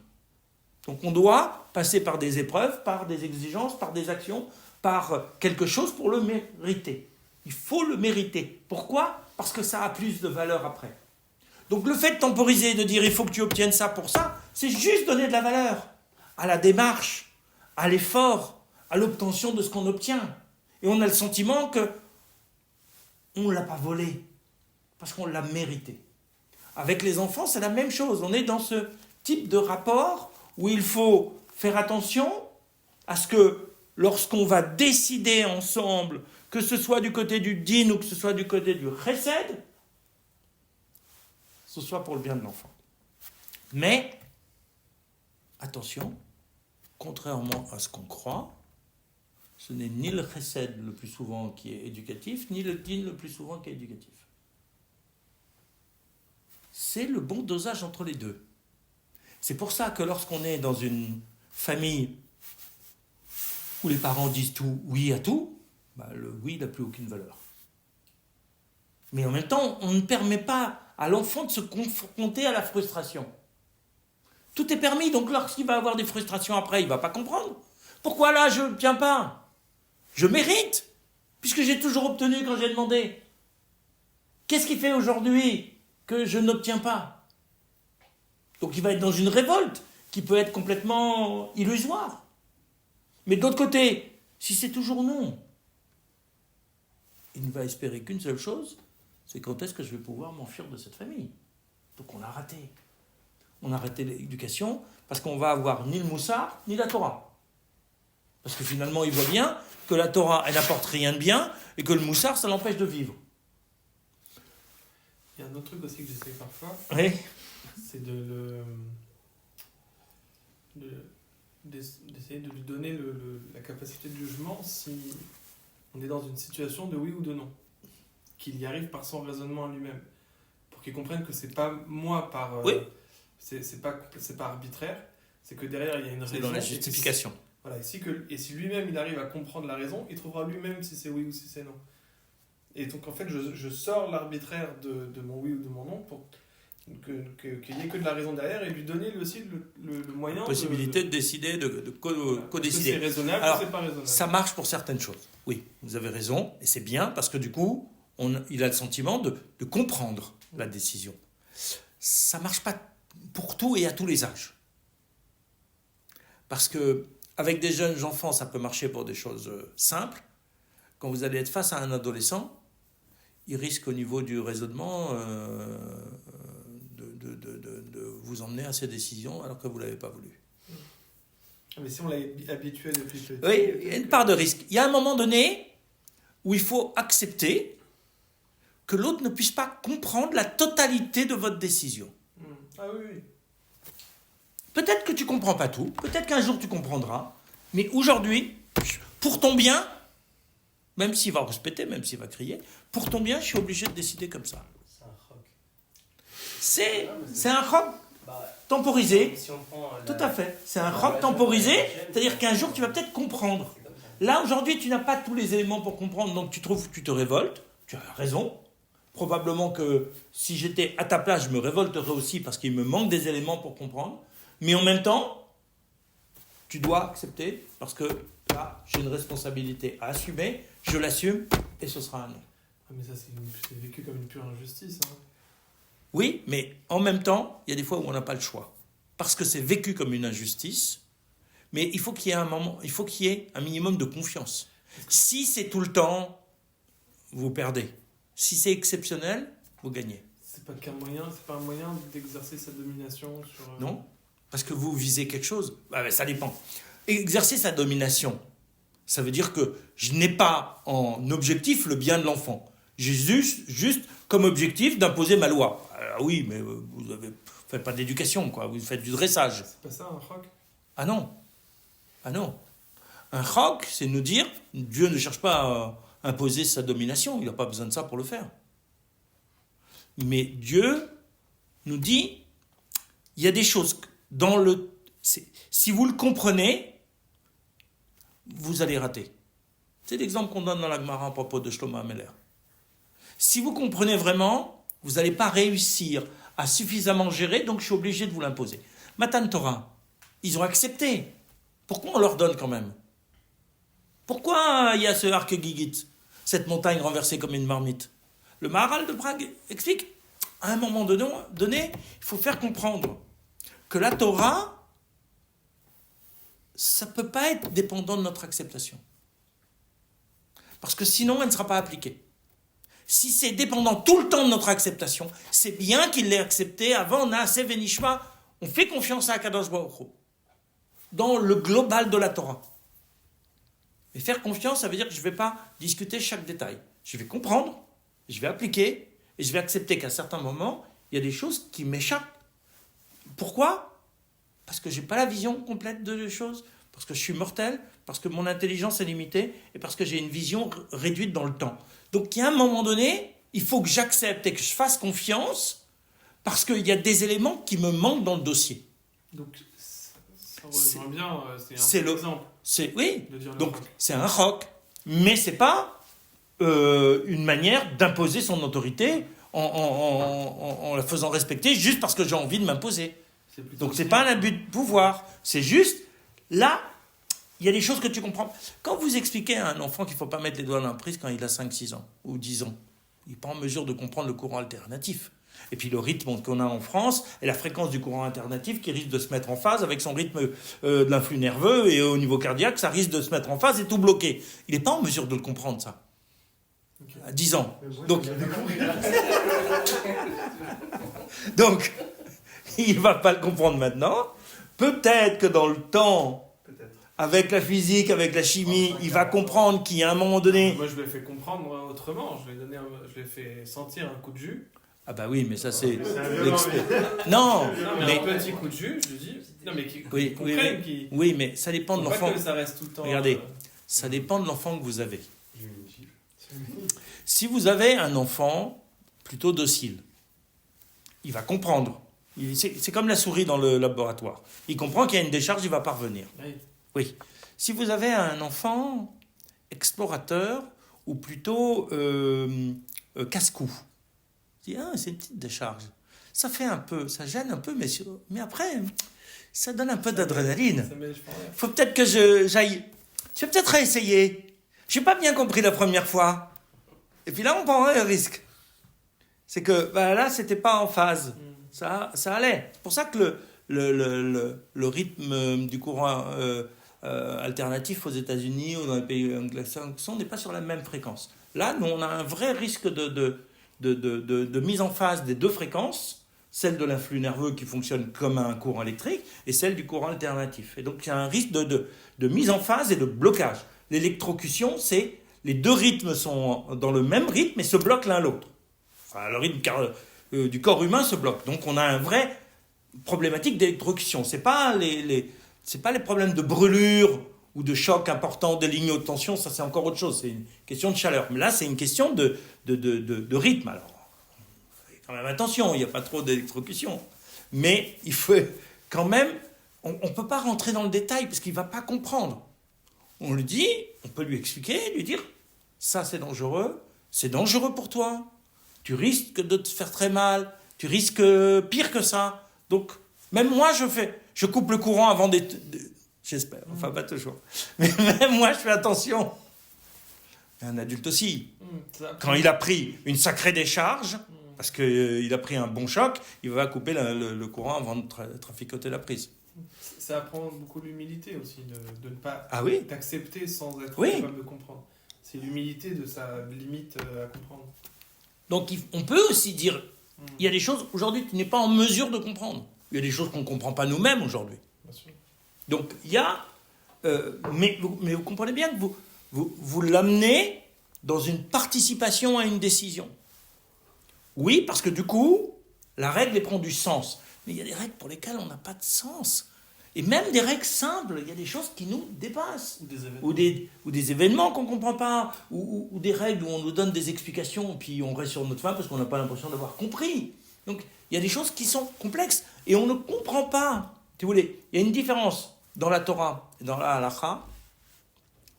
Donc on doit passer par des épreuves, par des exigences, par des actions, par quelque chose pour le mériter. Il faut le mériter. Pourquoi ? Parce que ça a plus de valeur après. Donc le fait de temporiser, de dire il faut que tu obtiennes ça pour ça, c'est juste donner de la valeur à la démarche, à l'effort, à l'obtention de ce qu'on obtient. Et on a le sentiment que on ne l'a pas volé, parce qu'on l'a mérité. Avec les enfants, c'est la même chose. On est dans ce type de rapport où il faut faire attention à ce que lorsqu'on va décider ensemble, que ce soit du côté du din ou que ce soit du côté du chesed, ce soit pour le bien de l'enfant. Mais, attention, contrairement à ce qu'on croit, ce n'est ni le chesed le plus souvent qui est éducatif, ni le din le plus souvent qui est éducatif. C'est le bon dosage entre les deux. C'est pour ça que lorsqu'on est dans une famille où les parents disent tout oui à tout, le oui n'a plus aucune valeur. Mais en même temps, on ne permet pas à l'enfant de se confronter à la frustration. Tout est permis, donc lorsqu'il va avoir des frustrations après, il ne va pas comprendre. Pourquoi là, je n'obtiens pas ? Je mérite, puisque j'ai toujours obtenu quand j'ai demandé. Qu'est-ce qui fait aujourd'hui que je n'obtiens pas ? Donc il va être dans une révolte qui peut être complètement illusoire. Mais de l'autre côté, si c'est toujours non, il ne va espérer qu'une seule chose, c'est quand est-ce que je vais pouvoir m'enfuir de cette famille. Donc on a raté. On a arrêté l'éducation parce qu'on va avoir ni le moussard, ni la Torah. Parce que finalement, il voit bien que la Torah, elle n'apporte rien de bien et que le moussard, ça l'empêche de vivre. Il y a un autre truc aussi que j'essaie parfois, Oui. c'est d'essayer de lui donner la capacité de jugement si on est dans une situation de oui ou de non. Qu'il y arrive par son raisonnement à lui-même. Pour qu'il comprenne que c'est pas moi par... Oui. C'est pas arbitraire, c'est que derrière il y a une raison. C'est dans la justification. Voilà, et si lui-même il arrive à comprendre la raison, il trouvera lui-même si c'est oui ou si c'est non. Et donc en fait, je sors l'arbitraire de mon oui ou de mon non pour qu'il n'y ait que de la raison derrière et lui donner aussi le moyen. La possibilité de décider, de co-décider. C'est raisonnable Alors, ou c'est pas raisonnable. Ça marche pour certaines choses. Oui, vous avez raison, et c'est bien parce que du coup, il a le sentiment de comprendre la décision. Ça ne marche pas pour tout et à tous les âges. Parce que avec des jeunes enfants, ça peut marcher pour des choses simples. Quand vous allez être face à un adolescent, il risque au niveau du raisonnement de vous emmener à ces décisions alors que vous ne l'avez pas voulu. Mais si on l'a habitué depuis petit... Oui, il y a une part de risque. Il y a un moment donné où il faut accepter que l'autre ne puisse pas comprendre la totalité de votre décision. Ah oui. Peut-être que tu ne comprends pas tout, peut-être qu'un jour tu comprendras, mais aujourd'hui, pour ton bien, même s'il va respecter, même s'il va crier, pour ton bien, je suis obligé de décider comme ça. C'est un rock. C'est un rock temporisé. Si on prend, Tout à fait. C'est un rock temporisé, c'est-à-dire qu'un jour tu vas peut-être comprendre. Là, aujourd'hui, tu n'as pas tous les éléments pour comprendre, donc tu trouves que tu te révoltes. Tu as raison. Probablement que si j'étais à ta place, je me révolterais aussi parce qu'il me manque des éléments pour comprendre. Mais en même temps, tu dois accepter parce que là, j'ai une responsabilité à assumer, je l'assume et ce sera un non. Ah, mais ça, c'est vécu comme une pure injustice. Hein. Oui, mais en même temps, il y a des fois où on n'a pas le choix. Parce que c'est vécu comme une injustice, mais il faut qu'il y ait un moment, il faut qu'il y ait un minimum de confiance. Si c'est tout le temps, vous perdez. Si c'est exceptionnel, vous gagnez. C'est pas un moyen d'exercer sa domination sur... Non, parce que vous visez quelque chose. Ça dépend. Exercer sa domination, ça veut dire que je n'ai pas en objectif le bien de l'enfant. J'ai juste comme objectif d'imposer ma loi. Alors oui, mais vous ne faites pas d'éducation, quoi. Vous faites du dressage. C'est pas ça, un roc? Ah non. Un roc, c'est nous dire, Dieu ne cherche pas à imposer sa domination. Il n'a pas besoin de ça pour le faire. Mais Dieu nous dit, il y a des choses dans le... Si vous le comprenez, vous allez rater. C'est l'exemple qu'on donne dans la Gemara à propos de Shlomo Ameler. Si vous comprenez vraiment, vous n'allez pas réussir à suffisamment gérer, donc je suis obligé de vous l'imposer. Matan Torah, ils ont accepté. Pourquoi on leur donne quand même? Pourquoi il y a ce Arc Gigit, cette montagne renversée comme une marmite? Le Maharal de Prague explique, à un moment donné, il faut faire comprendre que la Torah, ça ne peut pas être dépendant de notre acceptation. Parce que sinon, elle ne sera pas appliquée. Si c'est dépendant tout le temps de notre acceptation, c'est bien qu'il l'ait accepté avant Naaseh Venishma. On fait confiance à Akadosh Baruch Hu dans le global de la Torah. Mais faire confiance, ça veut dire que je ne vais pas discuter chaque détail. Je vais comprendre, je vais appliquer, et je vais accepter qu'à certains moments, il y a des choses qui m'échappent. Pourquoi? Parce que je n'ai pas la vision complète de les choses, parce que je suis mortel, parce que mon intelligence est limitée, et parce que j'ai une vision réduite dans le temps. Donc, il y a un moment donné, il faut que j'accepte et que je fasse confiance, parce qu'il y a des éléments qui me manquent dans le dossier. Donc, ça rejoint bien, c'est un exemple. Oui, donc c'est un roc, mais ce n'est pas une manière d'imposer son autorité en la faisant respecter juste parce que j'ai envie de m'imposer. Donc, ce n'est pas un abus de pouvoir, c'est juste, là, il y a des choses que tu comprends. Quand vous expliquez à un enfant qu'il ne faut pas mettre les doigts dans la prise quand il a 5-6 ans ou 10 ans, il n'est pas en mesure de comprendre le courant alternatif. Et puis le rythme qu'on a en France et la fréquence du courant alternatif qui risque de se mettre en phase avec son rythme de l'influx nerveux et au niveau cardiaque, ça risque de se mettre en phase et tout bloquer. Il n'est pas en mesure de le comprendre, ça. à 10 ans. Moi, Donc- j'ai compris. Donc, il ne va pas le comprendre maintenant. Peut-être que dans le temps, Peut-être. avec la physique, avec la chimie, il va comprendre qu'il y a un moment donné... Moi, je lui ai fait comprendre moi, autrement. Je lui ai fait sentir un coup de jus. Ah bah oui, mais ça c'est... C'est un violent, Non, Non, mais mais... un petit coup de jus, je lui dis. Non, mais qui Oui, comprenne, qui. Oui, mais ça dépend de Faut l'enfant. pas que ça reste tout le temps. Regardez. Ça dépend de l'enfant que vous avez. J'ai eu une gifle. Si vous avez un enfant plutôt docile, il va comprendre. C'est comme la souris dans le laboratoire. Il comprend qu'il y a une décharge, il va pas revenir. Oui. Oui. Si vous avez un enfant explorateur ou plutôt casse-cou, il dit, ah, c'est une petite décharge. Ça fait un peu, ça gêne un peu, mais après, ça donne un peu d'adrénaline. Ça met, je pense, rien. Faut peut-être que j'aille. Je vais peut-être réessayer. J'ai pas bien compris la première fois. Et puis là, on prendrait le risque. C'est que là, c'était pas en phase. Ça allait. C'est pour ça que le rythme du courant alternatif aux États-Unis ou dans les pays anglo-saxons n'est pas sur la même fréquence. Là, nous, on a un vrai risque de mise en phase des deux fréquences, celle de l'influx nerveux qui fonctionne comme un courant électrique et celle du courant alternatif. Et donc, il y a un risque de mise en phase et de blocage. L'électrocution, c'est les deux rythmes sont dans le même rythme et se bloquent l'un l'autre. Enfin, le rythme du corps humain se bloque. Donc, on a un vrai problématique d'électrocution. C'est pas les problèmes de brûlure ou de choc important des lignes haute tension, ça c'est encore autre chose. C'est une question de chaleur. Mais là, c'est une question de rythme. Alors, quand même attention, il n'y a pas trop d'électrocution. Mais il faut quand même, on ne peut pas rentrer dans le détail parce qu'il ne va pas comprendre. On lui dit, on peut lui expliquer, lui dire, ça c'est dangereux pour toi. Tu risques de te faire très mal, tu risques pire que ça. Donc, même moi je coupe le courant avant j'espère, enfin pas toujours. Mais même moi je fais attention. Un adulte aussi. Quand il a pris une sacrée décharge, parce qu'il a pris un bon choc, il va couper le courant avant de traficoter la prise. Ça apprend beaucoup l'humilité aussi, de ne pas d'accepter sans être capable de comprendre. C'est l'humilité de sa limite à comprendre. Donc on peut aussi dire, il y a des choses aujourd'hui tu n'es pas en mesure de comprendre. Il y a des choses qu'on ne comprend pas nous-mêmes aujourd'hui. Bien sûr. Donc il y a... mais vous comprenez bien que vous l'amenez dans une participation à une décision. Oui, parce que du coup, la règle elle prend du sens. Mais il y a des règles pour lesquelles on n'a pas de sens. Et même des règles simples, il y a des choses qui nous dépassent. Ou des événements qu'on ne comprend pas. Ou des règles où on nous donne des explications, puis on reste sur notre faim parce qu'on n'a pas l'impression d'avoir compris. Donc, il y a des choses qui sont complexes et on ne comprend pas. Si vous voulez, il y a une différence dans la Torah et dans la Halakha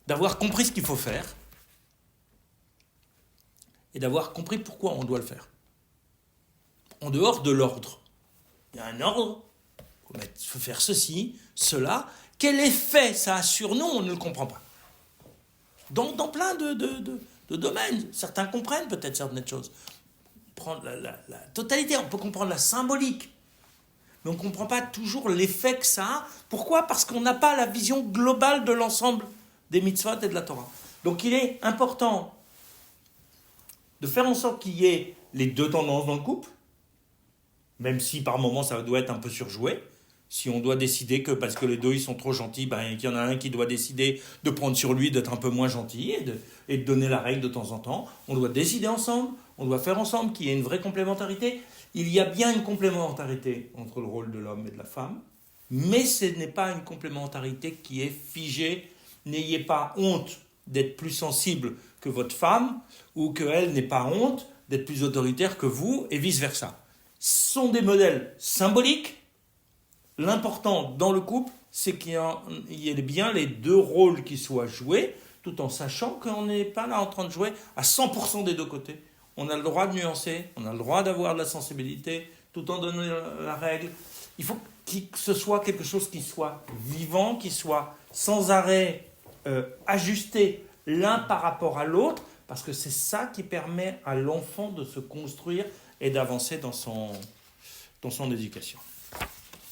d'avoir compris ce qu'il faut faire et d'avoir compris pourquoi on doit le faire. En dehors de l'ordre. Il y a un ordre, il faut faire ceci, cela. Quel effet ça a sur nous, on ne le comprend pas. Dans plein de domaines. Certains comprennent peut-être certaines choses. Prendre la totalité, on peut comprendre la symbolique. Mais on ne comprend pas toujours l'effet que ça a. Pourquoi ? Parce qu'on n'a pas la vision globale de l'ensemble des mitzvot et de la Torah. Donc il est important de faire en sorte qu'il y ait les deux tendances dans le couple, même si par moments ça doit être un peu surjoué. Si on doit décider que parce que les deux ils sont trop gentils, qu'il y en a un qui doit décider de prendre sur lui d'être un peu moins gentil et de donner la règle de temps en temps, on doit décider ensemble, on doit faire ensemble qu'il y ait une vraie complémentarité. Il y a bien une complémentarité entre le rôle de l'homme et de la femme, mais ce n'est pas une complémentarité qui est figée. N'ayez pas honte d'être plus sensible que votre femme ou qu'elle n'ait pas honte d'être plus autoritaire que vous et vice-versa. Ce sont des modèles symboliques. L'important dans le couple, c'est qu'il y ait bien les deux rôles qui soient joués, tout en sachant qu'on n'est pas là en train de jouer à 100% des deux côtés. On a le droit de nuancer, on a le droit d'avoir de la sensibilité, tout en donnant la règle. Il faut que ce soit quelque chose qui soit vivant, qui soit sans arrêt ajusté l'un par rapport à l'autre, parce que c'est ça qui permet à l'enfant de se construire et d'avancer dans son éducation.